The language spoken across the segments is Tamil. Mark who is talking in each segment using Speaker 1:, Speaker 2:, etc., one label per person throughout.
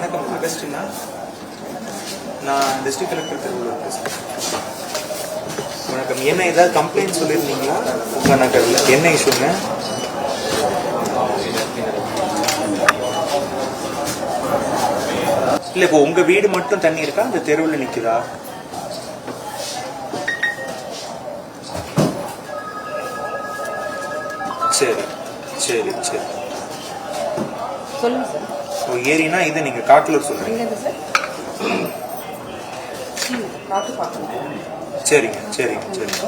Speaker 1: வணக்கம் அகஸ்டினா, நான் டிஸ்ட்ரிக்ட் கலெக்டர் திருவள்ளூர் பேசுகிறேன். வணக்கம். என்ன ஏதாவது கம்ப்ளைண்ட் சொல்லியிருந்தீங்களா உங்கள் நகரில்? என்ன இஷ்யூங்க? இல்லை, இப்போ உங்கள் வீடு மட்டும் தண்ணி இருக்கா, இந்த தெருவில் நிற்குதா? சரி சரி சரி.
Speaker 2: சொல்லுங்க சார்.
Speaker 1: ஓ, ஏரினா இது நீங்கள் காட்டில் சொல்கிறீங்க? சரிங்க சரிங்க சரிங்க.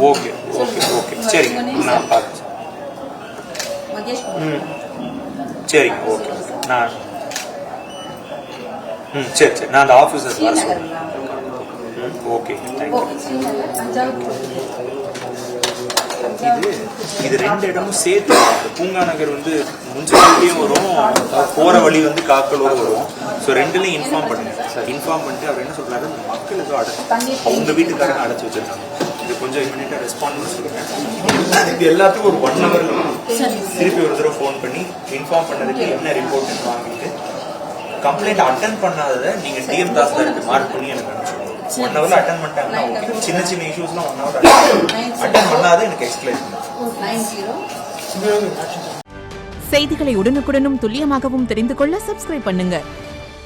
Speaker 1: ஓகே ஓகே ஓகே சரிங்க, நான் பார்த்து. சரிங்க ஓகே. நான் சரி சரி, நான் அந்த ஆஃபீஸர்ஸ் வர சொல்கிறேன். Okay thank you. இது ரெண்டு இடமும் சேர்த்து பூங்கா நகர் வந்து முன்சிபாலிட்டியும் வரும், போற வழி வந்து காக்கலூர் வரும். ஸோ ரெண்டுலையும் இன்ஃபார்ம் பண்ணுங்க. இன்ஃபார்ம் பண்ணிட்டு அவர் என்ன சொல்றாரு, மக்கள் ஏதோ அவங்க வீட்டுக்காரங்க அடைச்சி வச்சிருக்காங்க, இது கொஞ்சம் இமீடியட்டா ரெஸ்பாண்ட் சொல்லுங்க. இது எல்லாத்துக்கும் ஒரு 1 hour திருப்பி ஒரு தடவை ஃபோன் பண்ணி இன்ஃபார்ம் பண்ணதுக்கு என்ன ரிப்போர்ட் வாங்கிட்டு, கம்ப்ளைண்ட் அட்டன் பண்ணாததை நீங்க டிஎம் தாசில்தாருக்கு மார்க் பண்ணி எனக்கு அனுப்பிச்சுடுங்க. 1 hour அட்டன் பண்ணிட்டாங்கன்னா ஓகே. சின்ன சின்ன இஷ்யூஸ்லாம் 1 hour அட்டன் பண்ணாத எனக்கு எக்ஸ்பிளைன் பண்ணுங்க.
Speaker 3: செய்திகளை உடனுக்குடனும் துல்லியமாகவும் தெரிந்து கொள்ள சப்ஸ்கிரைப் பண்ணுங்க.